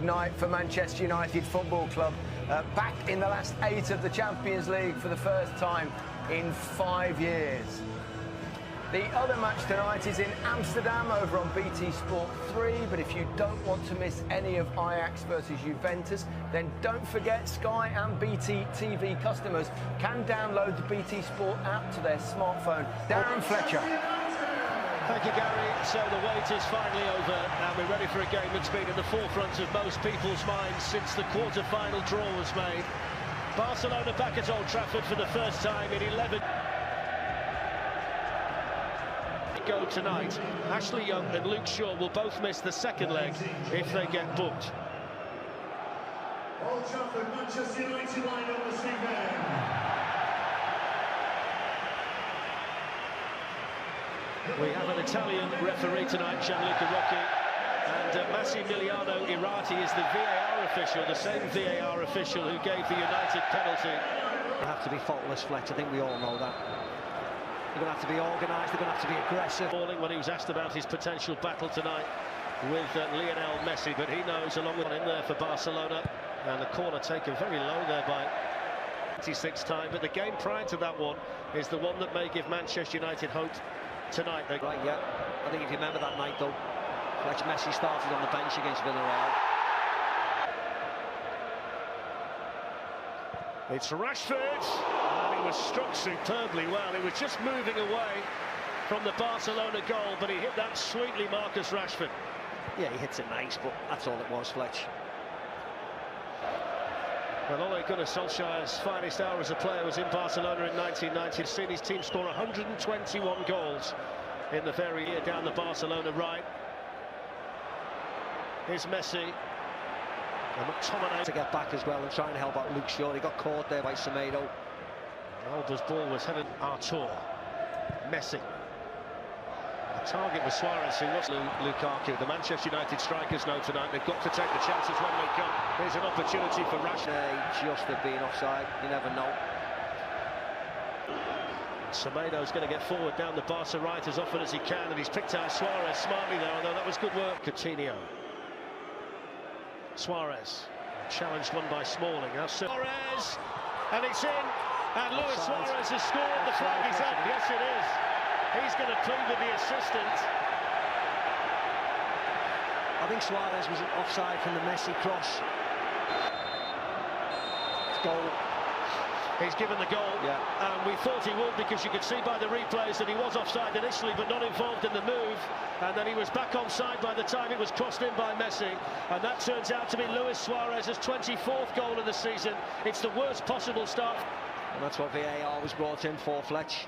night for Manchester United Football Club. Back in the last 8 of the Champions League for the first time in 5 years. The other match tonight is in Amsterdam over on BT Sport 3, but if you don't want to miss any of Ajax versus Juventus, then don't forget Sky and BT TV customers can download the BT Sport app to their smartphone. Darren Fletcher. Thank you, Gary. So the wait is finally over, and we're ready for a game that's been in the forefront of most people's minds since the quarter-final draw was made. Barcelona back at Old Trafford for the first time in 11. Go tonight. Ashley Young and Luke Shaw will both miss the second leg if they get booked. Old Trafford, Manchester United line on the evening. We have an Italian referee tonight, Gianluca Rocchi, and Massimiliano Irati is the VAR official, the same VAR official who gave the United penalty. They have to be faultless, Fletch. I think we all know that. They're going to have to be organised, they're going to have to be aggressive. When he was asked about his potential battle tonight with Lionel Messi, but he knows along with him there for Barcelona, and the corner taken very low there by 26th time, but the game prior to that one is the one that may give Manchester United hope tonight. Right, yeah. I think if you remember that night, though, Fletch, Messi started on the bench against Villarreal. It's Rashford, and he was struck superbly well. He was just moving away from the Barcelona goal, but he hit that sweetly, Marcus Rashford. Yeah, he hits it nice, but that's all it was, Fletch. Well, Ole Gunnar Solskjaer's finest hour as a player was in Barcelona in 1990. He's seen his team score 121 goals in the very year down the Barcelona right. Here's Messi. And McTominay to get back as well and try and help out Luke Shaw. He got caught there by Semedo. Alba's ball was headed Artur. Messi. The target was Suarez, who was Lukaku. The Manchester United strikers know tonight they've got to take the chances when they come. Here's an opportunity for Rashford. Just of being offside, you never know. Semedo's going to get forward down the Barca right as often as he can, and he's picked out Suarez smartly there, although that was good work. Coutinho. Suarez, challenged one by Smalling. Now Suarez, and it's in, and Luis Suarez has scored. The flag is up. Yes, it is. He's going to plead with the assistant. I think Suarez was offside from the Messi cross. Goal. He's given the goal, yeah. And we thought he would, because you could see by the replays that he was offside initially but not involved in the move, and then he was back onside by the time it was crossed in by Messi, and that turns out to be Luis Suarez's 24th goal of the season. It's the worst possible start. And that's what VAR was brought in for, Fletch.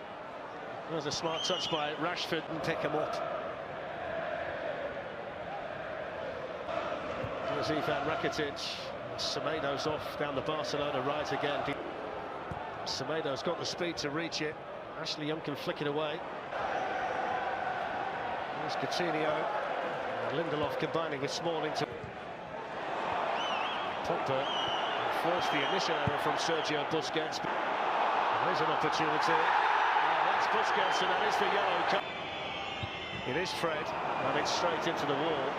There's a smart touch by Rashford and pick him up. There's Ivan Rakitic. Semedo's off down the Barcelona right again. Semedo's got the speed to reach it. Ashley Young can flick it away. There's Coutinho. And Lindelof combining with Smalling to Pogba. Forced the initial error from Sergio Busquets. There's an opportunity. That's Busquets, and that is the yellow card. It is Fred, and it's straight into the wall.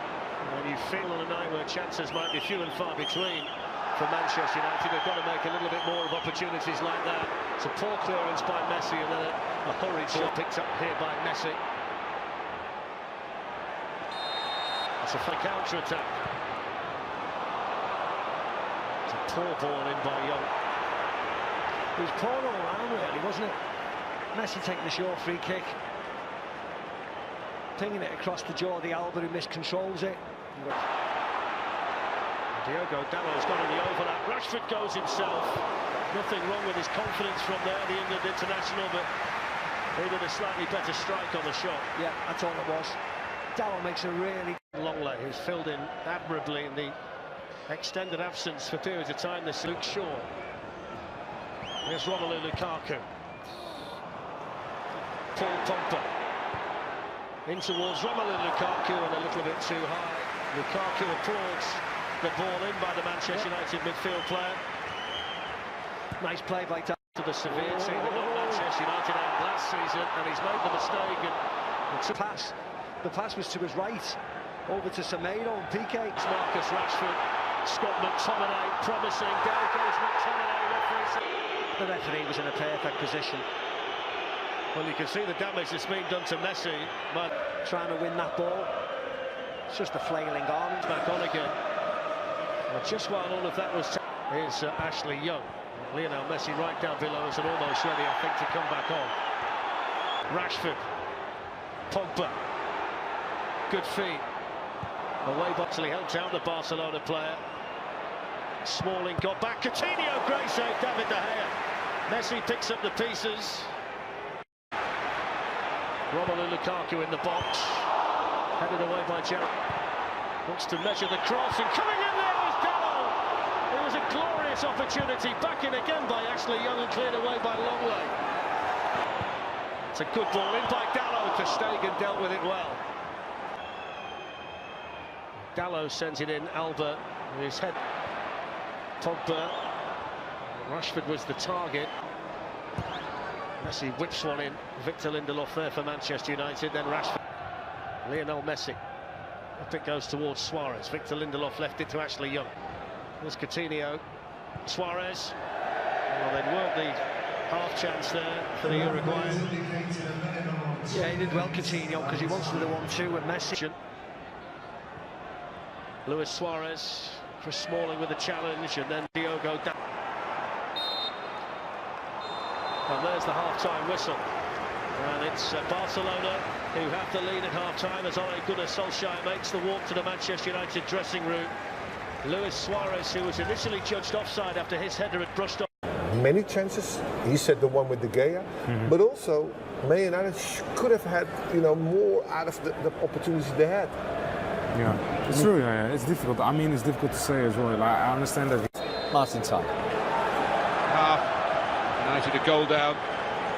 And you feel on a night where chances might be few and far between for Manchester United, they've got to make a little bit more of opportunities like that. It's a poor clearance by Messi, and then a hurried shot picked up here by Messi. It's a counter-attack. It's a poor ball in by Young. It was poor all around, really, wasn't it? Messi taking the short free kick, pinging it across the jaw of the Alba, who miscontrols it. Diogo Dalot's got in the overlap. Rashford goes himself. Nothing wrong with his confidence from there, the England international, but he did a slightly better strike on the shot. Yeah, that's all it was. Dalot makes a really... Longley, who's filled in admirably in the extended absence for periods of time. This Luke Shaw. Here's Romelu Lukaku. Paul Pogba. In towards Romelu Lukaku, and a little bit too high. Lukaku applauds the ball in by the Manchester United midfield player. Nice play by Dalot. To the severe team that knocked Manchester United out last season, and he's made the mistake. The pass was to his right, over to Semedo and Piqué. Marcus Rashford Scott McTominay promising. Down goes McTominay. The referee was in a perfect position. Well, you can see the damage that's been done to Messi. But Trying to win that ball. It's just a flailing arm. back on again. Well, just while all of that was... Here's Ashley Young. Lionel Messi right down below us and almost ready, I think, to come back on. Rashford. Pogba. Good feet. Away Boxley helped out the Barcelona player. Smalling got back. Coutinho, great save, David De Gea. Messi picks up the pieces. Romelu Lukaku in the box. Headed away by Gerrard. Wants to measure the cross, and coming in there was Dalot. It was a glorious opportunity. Back in again by Ashley Young and cleared away by Longley. It's a good ball in by Dalot. Ter Stegen dealt with it well. Dalot sends it in. Alba with his head. Pogba. Rashford was the target. Messi whips one in. Victor Lindelof there for Manchester United. Then Rashford. Lionel Messi. Up it goes towards Suarez. Victor Lindelof left it to Ashley Young. There's Coutinho. Suarez. Well, they'd worked the half chance there for the Uruguayan. Yeah, he did well, Coutinho, because he wants to do 1-2 with Messi. Luis Suarez. Chris Smalling with a challenge, and then Diogo down. And there's the half-time whistle. And it's Barcelona who have the lead at half-time as Ole Gunnar Solskjaer makes the walk to the Manchester United dressing room. Luis Suarez, who was initially judged offside after his header had brushed off. Many chances. He said the one with De Gea, but also Man United could have had, more out of the opportunities they had. Yeah, it's true. Yeah, it's difficult. I mean, it's difficult to say as well. Like, I understand that. Martin Tyler. Half. United a goal down.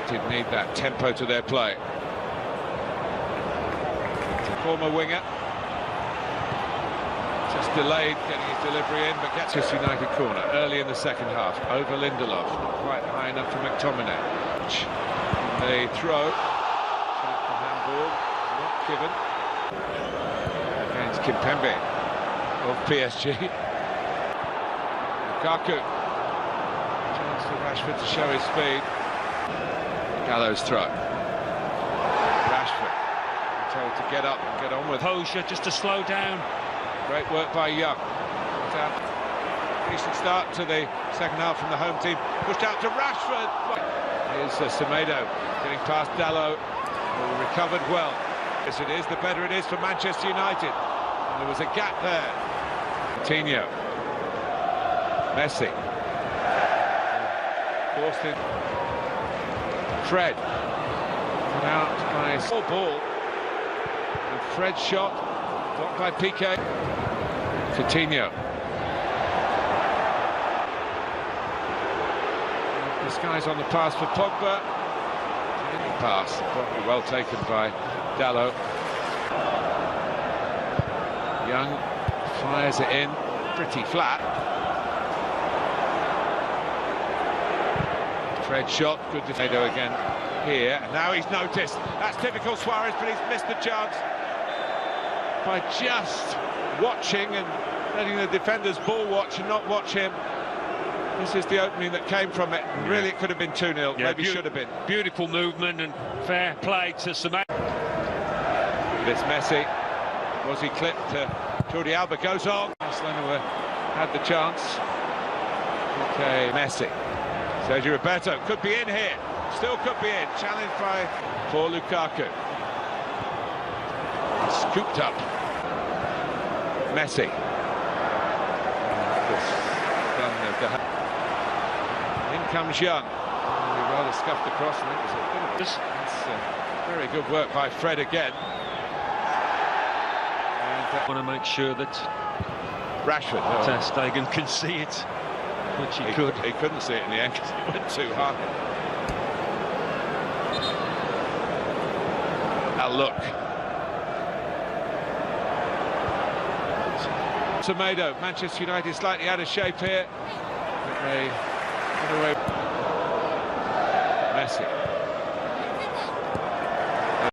Did need that tempo to their play. Former winger. Just delayed getting his delivery in, but gets his United corner early in the second half. Over Lindelof. Not quite high enough for McTominay. They throw. The handball. Not given. Against Kimpembe of PSG. Lukaku. Chance for Rashford to show his speed. Gallows throw. Rashford told to get up and get on with Posher just to slow down. Great work by Young. Decent start to the second half from the home team. Pushed out to Rashford. Here's Semedo getting past Dalot, who recovered well. Yes, it is. The better it is for Manchester United. And there was a gap there. Coutinho. Messi. Forced in. Fred. Cut out by a small ball. And Fred's shot. Blocked by Piqué. Coutinho. This guy's on the pass for Pogba. Pass. Probably well taken by Dalot. Young fires it in. Pretty flat. Fred shot. Good defender again here. And now he's noticed. That's typical Suarez, but he's missed the chance by just watching and letting the defenders ball watch and not watch him. This is the opening that came from it. Really, it could have been 2-0. Yeah, maybe should have been. Beautiful movement and fair play to Semedo. This Messi. Was he clipped? Jordi Alba goes on. Barcelona had the chance. Okay, Messi. Sergio Roberto could be in here. Still could be in. Challenged by for Lukaku. Scooped up. Messi. In comes Young. He rather scuffed across, and it was a bit of this. Very good work by Fred again. I want to make sure that Rashford. Ter Stegen can see it, which he could. He couldn't see it in the end because it went too hard. Now look. Semedo, Manchester United slightly out of shape here. Messi.